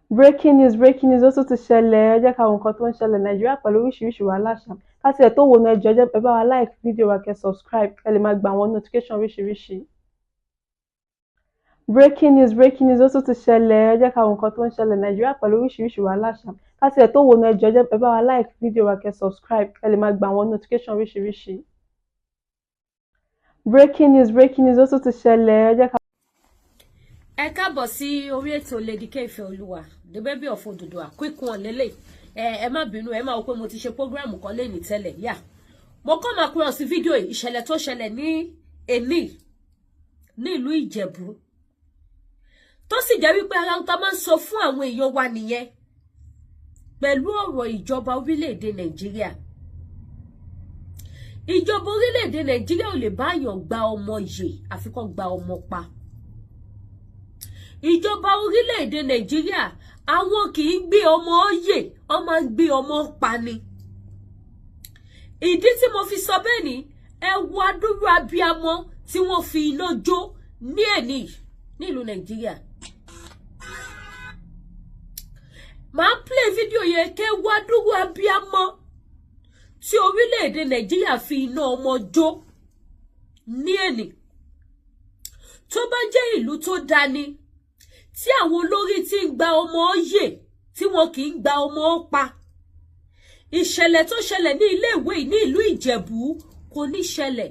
Breaking news ó tún ti ṣẹlẹ̀ ẹ jẹ́ ká wo nǹkan tó ń ṣẹlẹ̀ Nàìjíríà pẹ̀lú oríṣiríṣi wàhálà ṣá ká tiẹ̀ tó wo náà ẹ jọ̀ọ́ ẹ bá wa like fídíò wa kẹ́ subscribe kẹ́ lè máa gba àwọn notification oríṣiríṣi. Breaking news ó tún ti ṣẹlẹ̀ ẹ jẹ́ ká wo nǹkan tó ń ṣẹlẹ̀ Nàìjíríà pẹ̀lú oríṣiríṣi wàhálà ṣá ká tiẹ̀ tó wo náà ẹ jọ̀ọ́ ẹ bá wa like fídíò wa kẹ́ subscribe kẹ́ lè máa gba àwọn notification oríṣiríṣi. Breaking news ó tún ti ṣẹlẹ̀ ẹ jẹ́ ká. Ẹ káàbọ̀ sí orí ètò Lady K Ìfẹ́olúwa the baby of Odùduwà quick one lélẹ̀ ẹ má bínú ẹ má wò pé mo ti ṣe program kan lẹ́ni tẹ́lẹ̀ yá mo kọ́ máa kúrò sí fídíò ìṣẹ̀lẹ̀ tó ṣẹlẹ̀ ní èní ní ìlú Ìjẹ̀bú tó sì jẹ́ wípé ara ń ta máa ń sọ fún àwọn èèyàn wa nìyẹn pẹ̀lú ọ̀rọ̀ ìjọba orílẹ̀-èdè Nàìjíríà ìjọba orílẹ̀-èdè Nàìjíríà ò lè báyàn gba ọmọ yè àfi kó gba ọmọ pa ìjọba orílẹ̀-èdè Nàìjíríà àwọn kì í gbé ọmọ yè wọ́n máa ń gbé ọmọ pa ni ìdí tí mo fi sọ bẹ́ẹ̀ ni ẹ wo adúrú abiyamọ tí wọ́n fi iná jó ní èní nílùú Nàìjíríà màá play fídíò yẹn kẹ́ wo adúrú abiyamọ tí orílẹ̀-èdè Nàìjíríà fi iná ọmọ jó ní èní tó bá jẹ́ ìlú tó dání tí àwọn olórí tí ń gba ọmọ yè tí wọn kì í gba ọmọ pa ìṣẹ̀lẹ̀ tó ṣẹlẹ̀ ní iléèwé ní ìlú Ìjẹ̀bú kò ní ṣẹlẹ̀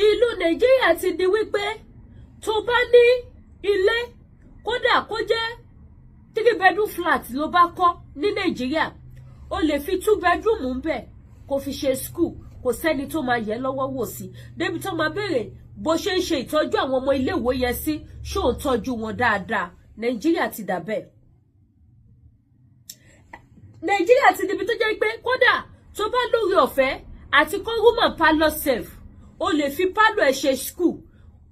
ìlú Nàìjíríà ti di wípé tó bá ní ilé kódà kó jẹ́ 3 bedroom flat ló bá kọ́ ní Nàìjíríà o lè fi 2 bedroom ń bẹ̀ kó fi ṣe school kò sẹ́ni tó máa yẹ lọ́wọ́ wò sí débi tó máa béèrè bó ṣe ń ṣe ìtọ́jú àwọn ọmọ iléèwé yẹn sí ṣó ń tọ́jú wọn dáadáa Nàìjíríà ti dà bẹ́ẹ̀ Nàìjíríà ti dibi tó jẹ́ pé kódà tó bá lórí ọ̀fẹ́ àti kọ́ room and parlour safe o lè fi parlour ẹ̀ ṣe school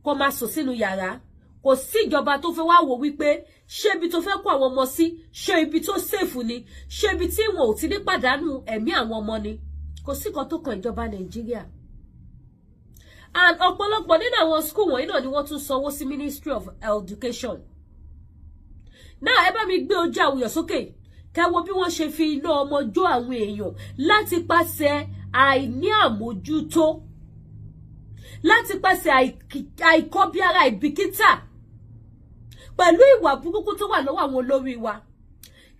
kó máa sùn sínú yàrá kò sí ìjọba tó fẹ́ wá wò wípé ṣé ibi tó fẹ́ kó àwọn ọmọ sí ṣé ibi tó safe ni ṣé ibi tí wọn ò ti ní pàdánù ẹ̀mí àwọn ọmọ ni kò sí kan tó kan ìjọba Nàìjíríà and ọ̀pọ̀lọpọ̀ nínú àwọn school wọ̀nyí náà ni wọ́n tún sanwó sí Ministry of Education náà ẹ bá mi gbé ojú àwòyàn sókè kẹ́ wo bí wọ́n ṣe fi iná ọmọ jó àwọn èèyàn láti pàṣẹ àìní àmójútó láti pàṣẹ àìkọbiara ìbìkítà pẹ̀lú ìwà burúkú tó wà lọ́wọ́ àwọn olórí wa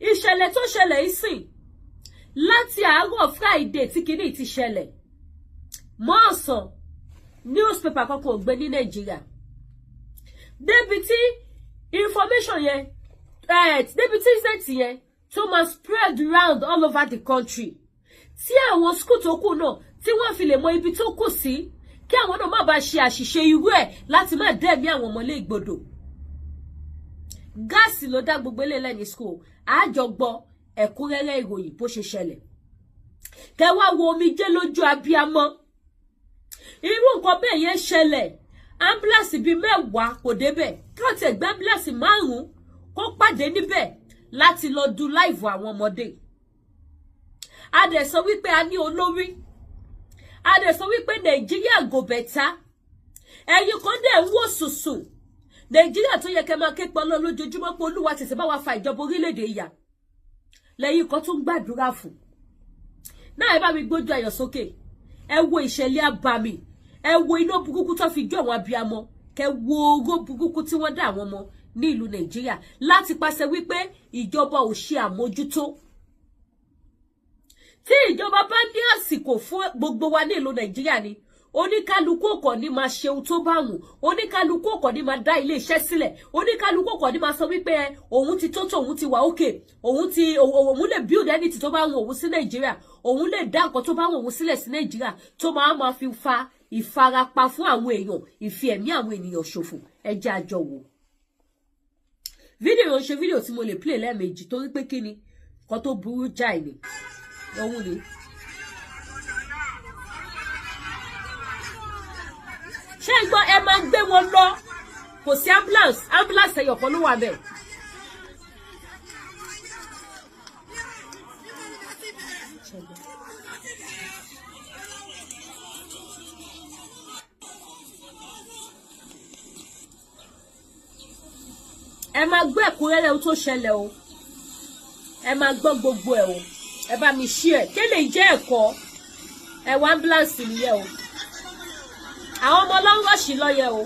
ìṣẹ̀lẹ̀ tó ṣẹlẹ̀ yìí sìn láti àárọ̀ Friday tí kìíní ti ṣẹlẹ̀ mọ́ ọ̀sán newspaper kankan ò gbé ní Nàìjíríà débi tí information yẹn débi tí ìṣẹ̀tì yẹn tó máa spread round all over the country tí àwọn school tó kù náà tí wọ́n fi lè mọ ibi tó kù sí kí àwọn náà má bàa ṣe àṣìṣe irú ẹ̀ láti má dẹ̀mí àwọn ọmọlé ìgbodò gáàsì ló dá gbogbo eléyìí ní school àjọgbọ́ ẹ̀kúnrẹ́rẹ́ ìròyìn bó ṣe ṣẹlẹ̀ kẹwàá wo omijé lójú abiyamọ irú nǹkan bẹ́ẹ̀ yẹn ṣẹlẹ̀ ambulance bíi 10 kò débẹ̀ kí wọ́n ti gbé ambulance 5 kó pàdé níbẹ̀ láti lọ du láìvù àwọn ọmọdé a dẹ̀ sọ wípé a ní olórí a dẹ̀ sọ wípé Nàìjíríà go better ẹ̀yin kan dẹ̀ ń wò sùsùn Nàìjíríà tó yẹ kẹ́ máa ké pọnlọ lójoojúmọ́ pé Olúwa tètè bá wa fa ìjọba orílẹ̀-èdè ìyà lẹ́yìn kan tún gbàdúrà fún náà ẹ bá mi gbójú ayọ̀ sókè ẹ wo ìṣẹ̀lẹ̀ abàmì ẹ wo iná burúkú tó fi jó àwọn abiyamọ kẹ́ wo oró burúkú tí wọ́n dá àwọn ọmọ ní ìlú Nàìjíríà láti pàṣẹ wípé ìjọba ò ṣe àmójútó tí ìjọba bá ní àsìkò fún gbogbo wa ní ìlú Nàìjíríà ni oníkálukú kò ní máa ṣe ohun tó bá wù oníkálukú kò ní máa dá ilé iṣẹ́ sílẹ̀ oníkálukú kò ní máa sọ wípé òun ti tó òun ti wà òkè òun lè build anything tó bá wù òun sí Nàìjíríà òun lè dá nǹkan tó bá wù òun sílẹ̀ sí Nàìjíríà tó máa fi fa ìfarapa fún àwọn èèyàn ìfi ẹ̀mí àwọn ènìyàn ṣòfò ẹ jẹ́ a jọ wò fídíò yẹn ṣe fídíò tí mo lè play lẹ́ẹ̀mejì torí pé kíni nǹkan tó burú jáì ni òun ni. ṣé ìgbọ́ ẹ máa gbé wọn lọ kò sí ambulance ẹyọ̀kan ló wà bẹ́ẹ̀. ẹ máa gbọ́ ẹ̀kúnrẹ́rẹ́ ohun tó ṣẹlẹ̀ o, ẹ máa gbọ́ gbogbo ẹ̀ o, ẹ bá mi share kí lè jẹ́ ẹ̀kọ́ ẹ wá ambulance nìyẹn o, àwọn ọmọ ọlọ́run ṣì lọ́yẹ̀ o.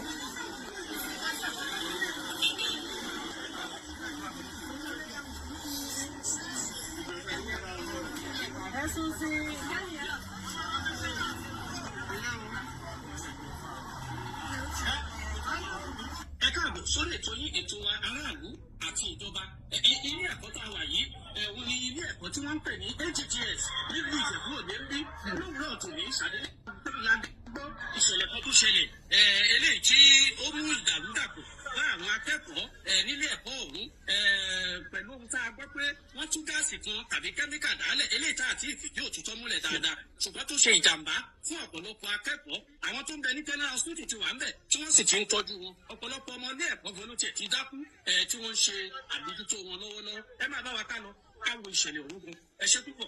Sórí ètò yín ètò wa aráàlú àti ìjọba ilé ẹ̀kọ́ tá a wà yìí òun ni ilé ẹ̀kọ́ tí wọ́n ń pè ní HGS nílùú Ìjẹ̀bú Òde ń bí lówùúrọ̀ tó ní ìsàlẹ̀ la gbọ́ ìṣẹ̀lẹ̀ kan tó ṣẹlẹ̀ eléyìí tí ó mú ìdàrúdàpọ̀ bá àwọn akẹ́kọ̀ọ́ nílé ẹ̀kọ́ ọ̀hún pẹ̀lú ohun tá a gbọ́ pé wọ́n tú gáàsì kan tàbí kẹ́míkà dálẹ̀ eléyìí tá àti ìfìdí òtítọ́ múlẹ̀ dáadáa ṣùgbọ́n tó ṣe ìjàmbá fún ọ̀pọ̀lọpọ̀ akẹ́kọ̀ọ́ àwọn tó ń bẹ ní General Hospital ti wà ń bẹ̀ tí wọ́n sì ti ń tọ́jú wọn ọ̀pọ̀lọpọ̀ ọmọ ilé ẹ̀kọ́ gan ló tiẹ̀ ti dákú tí wọ́n ń ṣe àbójútó wọn lọ́wọ́lọ́wọ́ ẹ máa bá wa ká lọ káwo ìṣẹ̀lẹ̀ òun ẹ ṣé púpọ̀.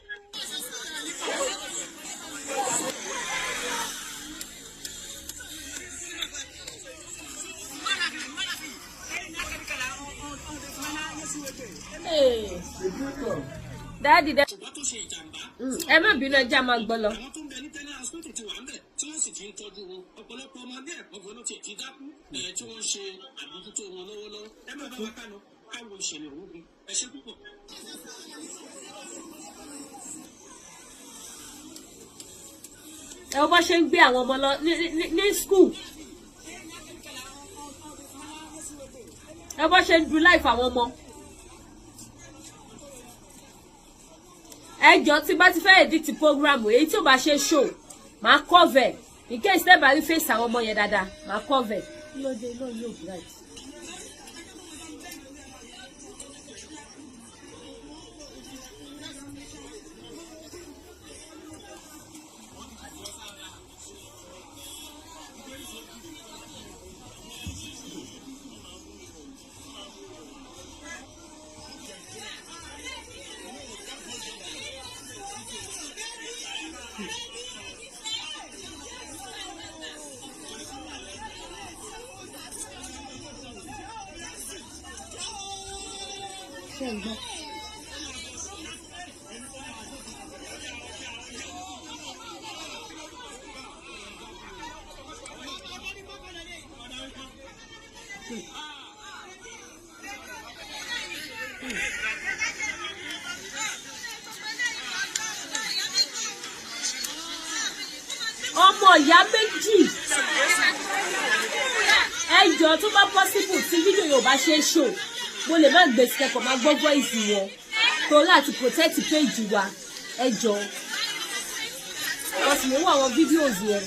Dáàdì dẹ ẹ má bínú ẹjẹ máa gbọ́ lọ. àwọn tó ń bẹ ní General Hospital ti wà ń bẹ̀ tí wọ́n sì ti ń tọ́jú wọn ọ̀pọ̀lọpọ̀ ọmọdé ẹ̀kọ́ gan ló tiẹ̀ ti dákú tí wọ́n ń ṣe àbójútó wọn lọ́wọ́lọ́wọ́ ẹ má bá wa ká lọ káwo ìṣẹ̀lẹ̀ òun ẹ ṣé púpọ̀. ẹ wọ́n bá ṣe ń gbé àwọn ọmọ lọ ní school, ẹ bá ṣe ń du life àwọn ọmọ. ẹ jọ̀ọ́ tí bá ti fẹ́ edit program èyí tí ò bá ṣe show máa cover in case tẹ́ bá rí face àwọn ọmọ yẹn dáadáa máa cover. lóde náà yóò bright. ọmọ ìyá méjì ẹ jọ̀ọ́ tó bá possible tí fídíò yóò bá ṣe show mo lè má gbé síkẹ́kọ̀ọ́ máa gbọ́ voice wọn torí àti protect page wa ẹ jọ̀ọ́ wọ́n sì lè wọ àwọn videos yẹn.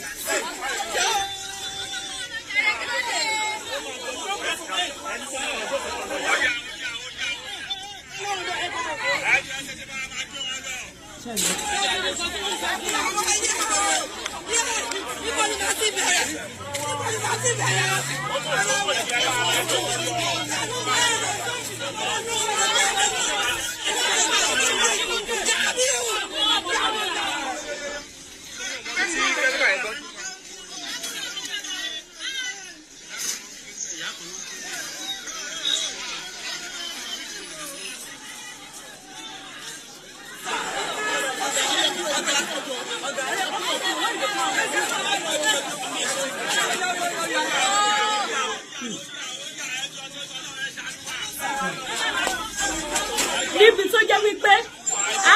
níbi tó jẹ́ wípé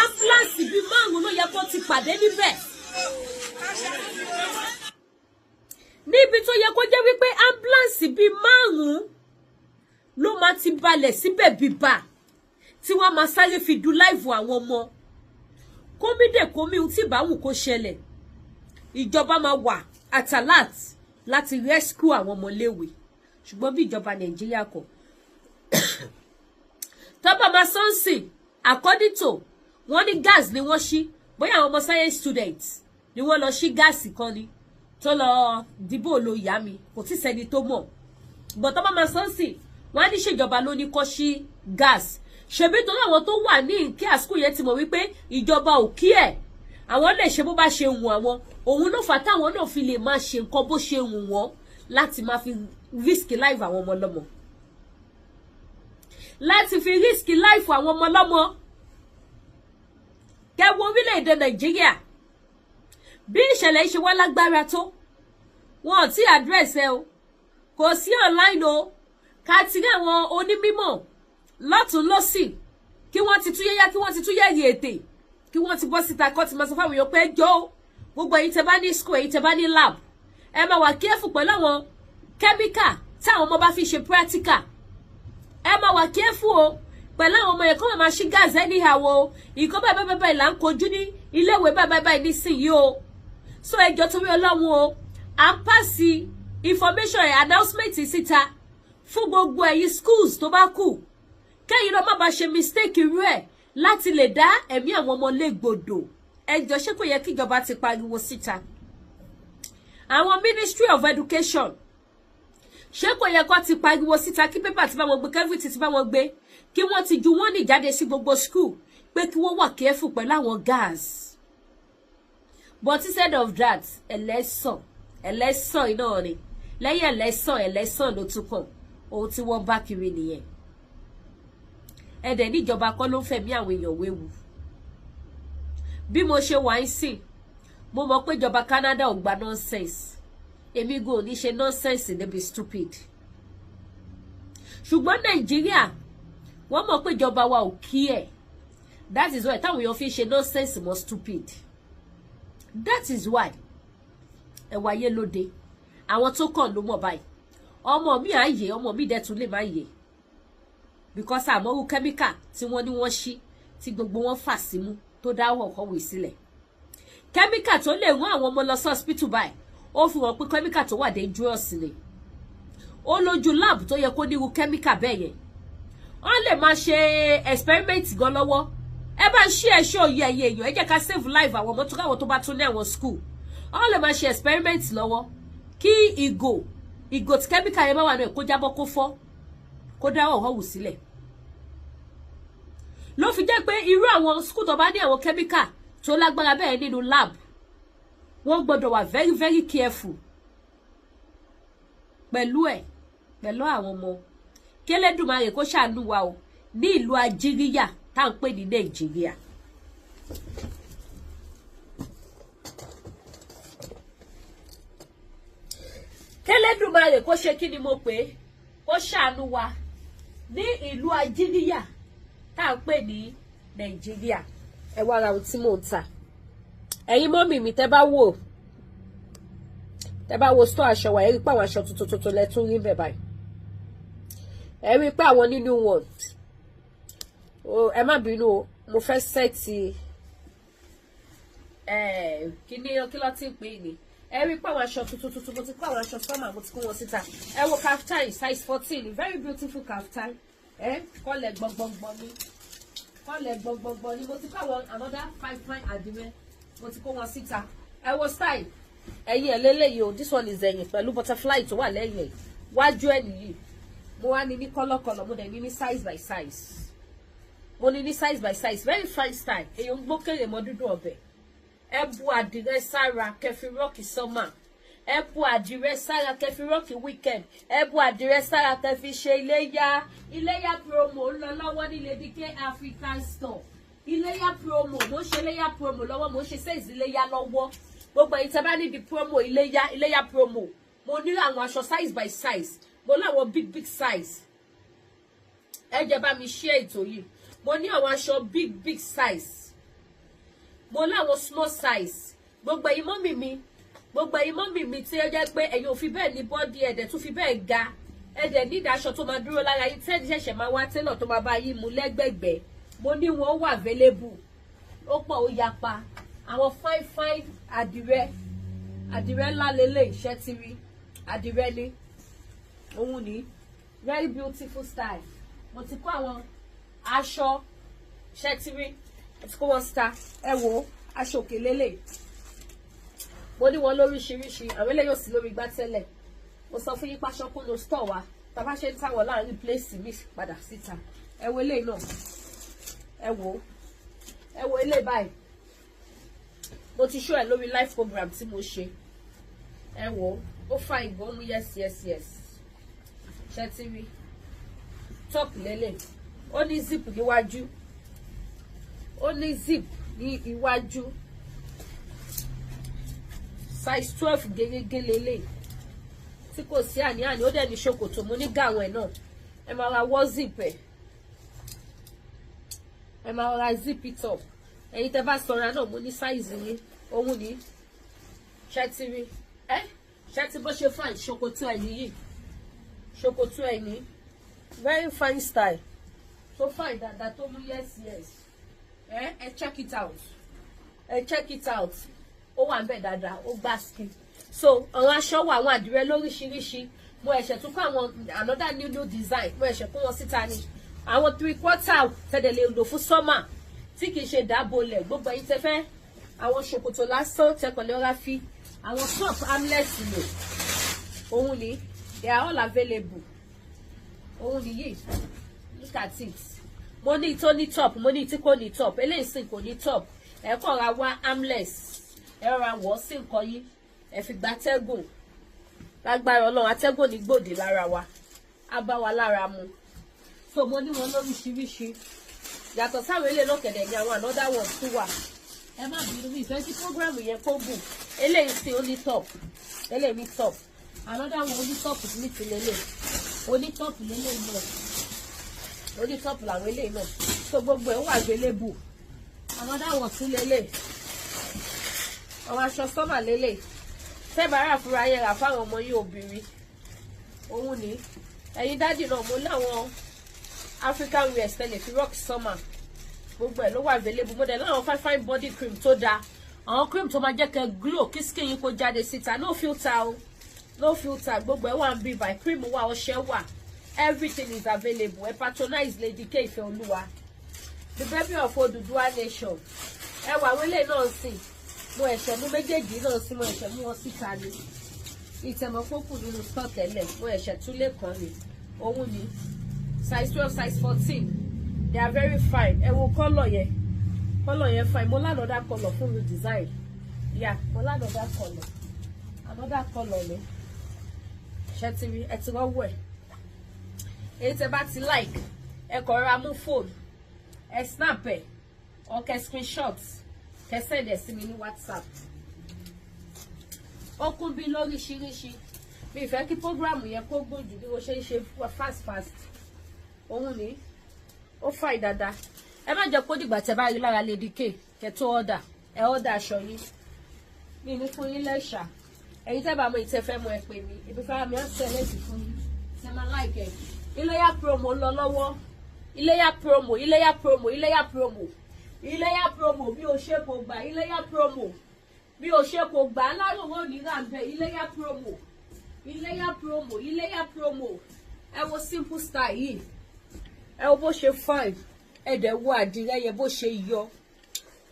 ambulance bíi márùn-ún ló yẹ kó ti pàdé níbẹ̀. níbi tó yẹ kó jẹ́ wípé ambulance bíi márùn-ún ló máa ti balẹ̀ síbẹ̀ bíbà tí wọ́n máa sáré fi du láìvù àwọn ọmọ. kómídé kómí ohun tí ìbáwù kó ṣẹlẹ̀ ìjọba máa wà atalat láti rescue àwọn ọmọléèwé ṣùgbọ́n bí ìjọba Nàìjíríà kọ̀ tọ́ba máa sọ́nsì according to wọ́n ní gas ni wọ́n ṣí bóyá àwọn ọmọ science students ni wọ́n lọ ṣí gáàsì kan ni tó lọ dìbò lo ìyá mi kò tí sẹ́ni tó mọ̀ but tọ́ba máa sọ́nsì wọ́n á ní ṣèjọba ló ní kó ṣí gas ṣebí torí àwọn tó wà ní kí àsìkò yẹn ti mọ̀ wípé ìjọba ò kí ẹ̀ àwọn lè ṣe bó bá ṣe wù àwọn òun ló fà táwọn náà fi lè máa ṣe nǹkan bó ṣe wù wọ́n láti máa fi risk life àwọn ọmọ lọ́mọ. láti fi risk life àwọn ọmọ lọ́mọ. Kẹ́ wo orílẹ̀-èdè Nàìjíríà bí ìṣẹ̀lẹ̀ ṣe wá lágbára tó, wọn ò tí address ẹ o, kò sí online o, ká ti rí àwọn onímímọ̀ lọ́tún lọ́sì kí wọ́n ti túyẹ́yá kí wọ́n ti túyẹ́rì ètè kí wọ́n ti bọ́ síta kọ́ ti máa sọ fáwọn èèyàn pé jọ́ gbogbo èyí tẹ́ bá ní school èyí tẹ́ bá ní lab ẹ máa wà careful pẹ̀lú àwọn chemical táwọn ọmọ bá fi ṣe practical, ẹ máa wà careful o pẹ̀lú àwọn ọmọ yẹn kó máa ṣí gas anyhow o, ìkọ́ báyìí là ń kojú ní iléèwé báyìí nísìnyí o. So ẹjọ́ torí Ọlọ́run o, à ń pàṣẹ information announcement síta fún gbogbo ẹ̀yin schools tó bá kù kẹ́yìn lọ má bá ṣe mistake irú ẹ̀ láti lè dá ẹ̀mí àwọn ọmọ légbodò. Ẹjọ́ ṣé kò yẹ kí ìjọba ti pariwo síta? Àwọn Ministry of Education ṣé kò yẹ kó ti pariwo síta kí pépà ti bá wọn gbé kẹ́fìtì ti bá wọn gbé kí wọ́n ti ju wọ́n ní jáde sí gbogbo school pé kí wọ́n wà careful pẹ̀lú àwọn gas. But instead of that, ẹlẹ́sàn iná ni lẹ́yìn ẹlẹ́sàn ló tún kàn ohun tí wọ́n bá kiri nìyẹn. Ẹ̀dẹ̀ níjọba kọ́ ló ń fẹ̀mí àwọn èèyàn wéwu. Bí mo ṣe wà ń sìn mo mọ̀ pé ìjọba Canada ò gba nonsense, èmi gan ò ní ṣe nonsense débi stupid. Ṣùgbọ́n Nàìjíríà wọ́n mọ̀ pé ìjọba wa ò kí ẹ̀, that is why táwọn èèyàn fi ṣe nonsense mọ́ stupid. That is why ẹwà ayé lóde àwọn tó kàn ló mọ̀ báyìí. Ọmọ mi à ń yè, ọmọ mi dẹ̀ tún lè má yè because àmọ́rú kẹ́míkà tí wọ́n ní wọ́n ṣí tí gbogbo wọn fà símú tó dáwọ́ ọ̀kọ́wé sílẹ̀. Kẹ́míkà tó lè rán àwọn ọmọ lọ sí hospital báyìí ó fi hàn pé kẹ́míkà tó wà dangerous ni. Ó lójú lab tó yẹ kó nírú kẹ́míkà bẹ́ẹ̀ yẹn. Wọ́n lè máa ṣe experiment gan lọ́wọ́. Ẹ bá ń ṣí ẹ̀ṣọ́ òye ẹ̀yẹ èèyàn ẹ jẹ́ ká save life àwọn ọmọ tó káwọn tó bá tún ní àwọn school. Wọ́n lè máa ṣe experiment lọ́wọ́ kí ìgò tí kẹ́míkà yẹn bá wà náà kó jábọ́ kó fọ́ kó dáwọ́ ọ̀hún sílẹ̀. Ló fi jẹ́ pé irú àwọn school tó bá ní àwọn kẹ́míkà tó lágbára bẹ́ẹ̀ nínú lab wọ́n gbọ́dọ̀ wà very very careful pẹ̀lú àwọn ọmọ. K'Ẹlẹ́dùmarè kó ṣàánú wa o ní ìlú ajíríyà tá à ń pè ní Nàìjíríà. K'Ẹlẹ́dùmarè kó ṣe kí ni mo pè kó ṣàánú wa ní ìlú ajíríyà tá à ń pè ní Nàìjíríà. Ẹ wá ra ohun tí mò ń tà. Ẹ̀yin mọ́mì mi tẹ́ bá wo store aṣọ wa ẹ rí pé àwọn aṣọ tuntun lẹ tún rí bẹ̀ báyìí. Ẹ rí pé àwọn nínú wọn ẹ má bínú o mo fẹ́ sẹ́ẹ̀tì kí ló ti ń pè ní. Ẹ rí pé àwọn aṣọ tuntun mo ti kó àwọn aṣọ summer mo ti kó wọn síta. Ẹ wo kaftan size 14 very beautiful kaftan. Kọ́lẹ̀ gbọ̀ngbọ̀ngbọ̀n ni mo ti kó àwọn another 5 fine àdìmẹ́ mo ti kó wọn síta. Ẹ wo style ẹ̀yìn ẹ̀ lélẹ́yìí o, this one is ẹ̀yìn pẹ̀lú butterfly tó wà lẹ́yìn ẹ̀ wájú ẹ̀ nìyí. Mo wá ní kọ́lọ́kọ́lọ́ mo dẹ̀ ní size by size. Mo ní size by size very fine style. Èyí ń gbókèrè mọ́ dúdú ọbẹ̀. Ẹ bu àdìrẹ sára kẹfì rọ́ọ̀kì summer. Ẹ bu àdìrẹ sára kẹfì rọ́ọ̀kì weekend. Ẹ bu àdìrẹ sára kẹfì ṣe iléyá promo ń lọ lọ́wọ́ ní Lady K African Store. Iléyá promo mo ṣe iléyá promo lọ́wọ́ mo ṣe sales iléyá lọ́wọ́. Gbogbo èyí tẹ́ bá níbi promo iléyá promo. Mo ní àwọn aṣọ size by size. Mo láwọn big size. Ẹ jẹ́ bá mi share ètò yìí. Mo ní àwọn aṣọ big size. Mo láwọn small size. Gbogbo ẹ̀yin mọ́mì mi tí ó jẹ́ pé ẹ̀yin ò fi bẹ́ẹ̀ ní body ẹ̀dẹ̀ tún fi bẹ́ẹ̀ ga. Ẹ̀dẹ̀ ní aṣọ tó máa dúró lára yín tẹ́ni ṣẹ̀ṣẹ̀ máa wá tailor tó máa bá yín mú lẹ́gbẹ̀gbẹ̀. Mo ní wọn wà available. Ó pọ̀ ó yapa. Àwọn fine àdìrẹ ńlá lélẹ̀ iṣẹ́ ti rí. Àdìrẹ ni. Òun ni very beautiful style. Mo ti kó àwọn aṣọ ṣẹtiri mo ti kó wọn síta. Ẹ wo aṣọ òkè lélẹ̀. Mo ní wọn lóríṣiríṣi àwọn eléyìí ò sí lórí igbá tẹ́lẹ̀. Mo sọ fún yín pàṣọ kúnnú store wa tàbá ṣe ń táwọn láàrin place mi padà síta. Ẹ wo eléyìí náà. Ẹ wo eléyìí báyìí. Mo ti show ẹ lórí live program tí mo ṣe. Ẹ wo ó fa ìgbọ́n mú yes. Ṣẹtiri top lélẹ̀ ó ní zip níwájú, ó ní zip ní iwájú, size 12 gẹ́gẹ́ lélẹ̀ tí kò sí àní-àní. Ó dẹ̀ ní ṣòkòtò, mo ní gàwọn ẹ̀ náà. Ẹ máa ra wọ́ zip ẹ̀, ẹ máa ra zip it up. Ẹ̀yin tẹ́ bá sanra náà mo ní size yín, òun ní ṣẹ́tìrì ṣẹ́tì bó ṣe fine. Ṣòkòtò ẹ̀ nìyí, ṣòkòtò ẹ̀ ní very fine style, so fine dáadáa tó mú yes. Ẹ check it out, ẹ check it out. Ó wà ńbẹ̀ dáadáa, ó gbá skin. So àwọn aṣọ wà, àwọn àdìrẹ lóríṣiríṣi. Mo ẹ̀ṣẹ̀ tún kó àwọn another new design, mo ẹ̀ṣẹ̀ kó wọn síta ni. Àwọn 3/4 tẹ́lẹ̀ lè lò fún summer tí kì í ṣe dábòlẹ̀. Gbogbo ẹ̀yin tẹ́ fẹ́ àwọn ṣòkòtò lásán tẹ́kọ̀lẹ́ ọ̀rá fi àwọn top armless lò, òun ni they are all available. Òun ni yìí, look at it. Mo ní tó ní top, mo ní tí kò ní top. Eléyìí sì kò ní top. Ẹ kọ́ ra wá armless, ẹ ra wọ̀ sí nǹkan yìí, ẹ fi gba atẹ́gùn. Lágbára Ọlọ́run atẹ́gùn ní gbòdì lára wa, á bá wa lára mu. So mo ní wọn lóríṣiríṣi. Yàtọ̀ sáwọn ilé lọ́kẹ̀dẹ̀ ní àwọn another one tún wà. Ẹ má bínú mi ìfẹ́ sí programu yẹn kó gùn. Eléyìí sí ó ní top, eléyìí ní top. Another one ó ní top ní ti lélẹ̀. Ó ní top lélẹ̀ náà. Ó ní top làwọn eléyìí náà. So gbogbo ẹ̀ wà available. Another one tún lélẹ̀. Àwọn aṣọ sọ́mà lélẹ̀. Fẹ́ bá rà fúnra yẹn rà fáwọn ọmọ yín obìnrin. Òun ni ẹ̀yin dádì náà mo láwọn African wear tẹ́lẹ̀ fi rock summer. Gbogbo ẹ̀ ló wà available. Mo dẹ̀ láwọn fine body cream tó dáa. Àwọn cream tó máa jẹ́ kẹ́ glow kí skin yín kó jáde síta. No filter o, no filter. Gbogbo ẹ̀ wà ń bí by cream wà, ọṣẹ wà. Everything is available. Ẹ patronize Lady K Ifeoluwa, the baby of Oduduwa nation. Ẹ wà àwọn eléyìí náà sìn. Mo ẹ̀ṣẹ̀ mú méjèèjì náà sí, mo ẹ̀ṣẹ̀ mú wọn síta ni. Ìtẹ̀mọ̀ pópù nínú store tẹ́lẹ̀, mo ẹ̀ṣẹ̀ tún lè kàn ní. Òun ni size 12, size 14. They are very fine. Ẹ wo color yẹn. Color yẹn fine. Mo another color fún mi design. Yeah, mo another color. Another color ni. Ṣé ti rí? Ẹ ti rọ́wọ́ ẹ̀. Èyí tẹ́ bá ti like, ẹ kọ̀ ra mú phone. Ẹ snap ẹ̀. Or kẹ́ screenshot. Kẹ́ send ẹ̀ sí mi ní WhatsApp. Ó kún bí lóríṣiríṣi. Mi fẹ́ kí program yẹn kó gùn jù bí mo ṣe ń ṣe fast. Òun ni ó fine dáadáa. Ẹ má jẹ́ kó dìgbà tẹ́ bá rí lára Lady K kẹ́ tó order. Ẹ order aṣọ yín. Mi ní fún yín lẹ́ṣà. Ẹ̀yin tẹ́ bá mọ ìtẹ́ fẹ́ mọ ẹ pè mí. Ibi fara mi á select fún yín. Ṣé máa like ẹ̀. Iléyá promo lọ lọ́wọ́. Iléyá promo, Iléyá promo, Iléyá promo. Iléyá promo bí o ṣe kò gbà. Iléyá promo bí o ṣe kò gbà. Aláròwò ní ràǹbẹ̀. Iléyá promo. Iléyá promo, Iléyá promo. Ẹ wo simple style yìí. Ẹ wo bó ṣe fine. Ẹ dẹ̀ wo àdìrẹ yẹn bó ṣe yọ.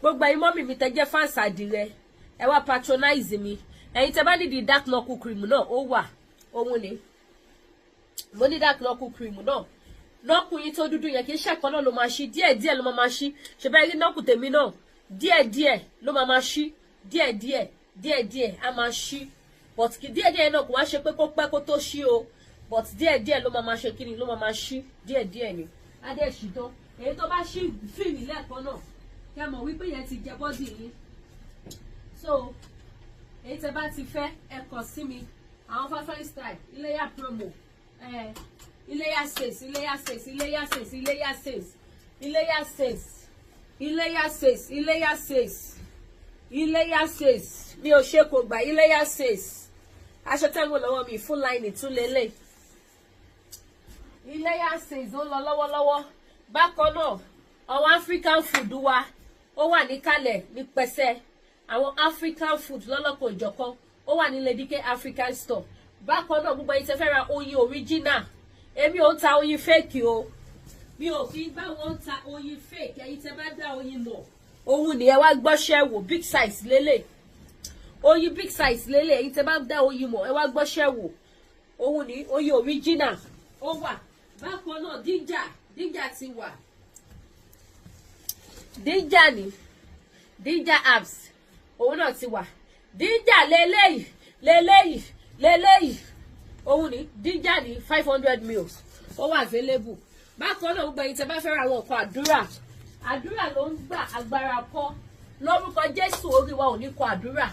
Gbogbo ẹ̀yin mọ́mì mi tẹ́ jẹ́ fans àdìrẹ. Ẹ wá patronize mi. Ẹ̀yin tẹ́ bá ní di dark knuckle cream náà ó wà. Òun ni. Mo ní dark knuckle cream náà. Knuckle yín tó dúdú yẹn kì í ṣẹ̀kan náà ló máa ṣí. Díẹ̀díẹ̀ ló máa ṣí. Ṣé bẹ́ẹ̀ rí knuckle tèmi náà? Díẹ̀díẹ̀ ló máa ṣí. Díẹ̀díẹ̀ á máa ṣí. But kì díẹ̀díẹ̀ náà kò wá ṣe pé kó pẹ́ kó tó ṣí o. But díẹ̀díẹ̀ ló máa ṣe kíni ló máa ṣí. Díẹ̀díẹ̀ ni. Adé ṣì tán. Èyí tó bá ṣí fìlì lẹ́ẹ̀kan náà. Kí ẹ mọ̀ wípé yẹn ti jẹ bọ́dì yín. So èyí tẹ́ bá ti fẹ́ ẹ kàn sí mi. Àwọn fáfáì style Iléyá promo. Iléyá sales, Iléyá sales, Iléyá sales, Iléyá sales, Iléyá sales, Iléyá sales, Iléyá sales, Iléyá sales. Mi ò ṣe kò gbà Iléyá sales. Aṣọ tẹ́wọ̀n lọ́wọ́ mi full line tún lélẹ̀. Iléyá sales ó lọ lọ́wọ́lọ́wọ́. Bákan náà, àwọn African food wa ó wà níkàlẹ̀ ní pẹ̀sẹ̀. Àwọn African food lọ́lọ́kọ̀ ìjọ̀kan ó wà ní Lady K African store. Bákan náà gbogbo ẹ̀yin tẹ́ fẹ́ ra oyin original. Èmi ò ń ta oyin fake o. Mi ò kí bá wọn ta oyin fake. Ẹ̀yin tẹ́ bá dá oyin mọ̀. Òun ni ẹ wá gbọ́ṣẹ́ wò big size lélẹ̀. Oyin big size lélẹ̀. Ẹ̀yin tẹ́ bá dá oyin mọ̀ ẹ wá gbọ́ṣẹ́ wò. Òun ni oyin original ó wà. Bákan náà ginger ti wà. Ginger ni. Ginger herbs. Òun náà ti wà. Ginger lélẹ́yìí. Òun ni ginger ni 500 mils. Ó wà available. bákan náà gbogbo ẹ̀yin tẹ́ bá fẹ́ ra àwọn nǹkan àdúrà ló ń gbà agbára kọ́ lórúkọ Jésù. Orí wa ò ní kọ àdúrà,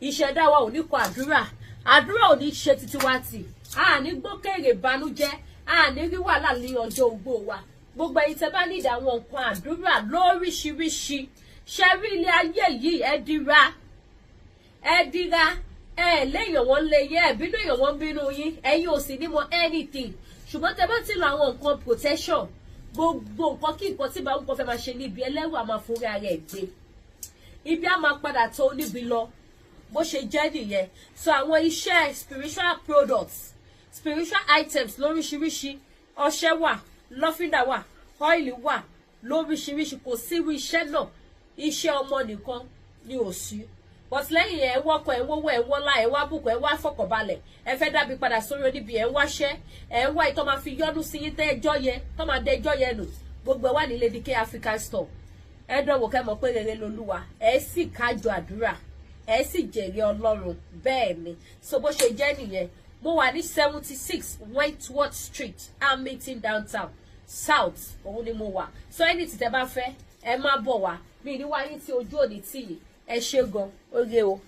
ìṣẹ̀dá wa ò ní kọ àdúrà ò ní ṣe títí wa tì, a ní gbókèrè ìbànújẹ́, a ní rí wàhálà ní ọjọ́ ogbó wa. Gbogbo ẹ̀yin tẹ́ bá nídìí àwọn nǹkan àdúrà lóríṣiríṣi, ṣe rí ilé ayé yìí ẹ dira léèyàn wọn lé yẹ ẹbínú èèyàn wọn bínú yín, ẹ̀yin ò sì ní mọ anything. Ṣùgbọ́n tẹ́ bá ti lo àwọn nǹkan protection, gbogbo nǹkan kí nǹkan tí bá ń kọ́ fẹ́ máa ṣe níbi ẹlẹ́rù àmà forí ara ẹ̀ gbé, ibi á máa padà tó níbi lọ, bó ṣe jẹ́ nìyẹn. So àwọn iṣẹ́ spiritual products, spiritual items lóríṣiríṣi, ọṣẹ wà, lọ́fíńdà wà, ọ́ìlì wà lóríṣiríṣi. Kò sí irú iṣẹ́ náà, iṣẹ́ ọmọ nìkan ni ò sí. But lẹ́yìn ẹ̀ wọ́kọ̀ ẹ̀ wọ́wọ́ ẹ̀ wọ́lá ẹ̀ wá bùkún ẹ̀ wá fọkànbalẹ̀, ẹ fẹ́ dàbí padà sórí oníbi ẹ̀ ń wáṣẹ́, ẹ̀ ń wá ìtọ́ máa fi yọ́nú sí yín tẹ́ ẹjọ́ yẹ tọ́ máa dẹ ẹjọ́ yẹn nù. Gbogbo ẹ̀ wà ní Lady K African Store. Ẹ dánwò kẹ́ mọ̀ pé rere lolúwa, ẹ̀ sì kájọ àdúrà, ẹ̀ sì jèrè Ọlọ́run. Bẹ́ẹ̀ ni, so bó ṣe jẹ́ nìyẹn. Mo wà ní 76 Wentworth Street, Hamilton downtown South, òun ni mo wà. So ẹni tí tẹ́ bá fẹ́ ẹ má bọ̀ wá, mi ní wáyé tí ojú òní tì yìí. Ẹ ṣé gan, oge o.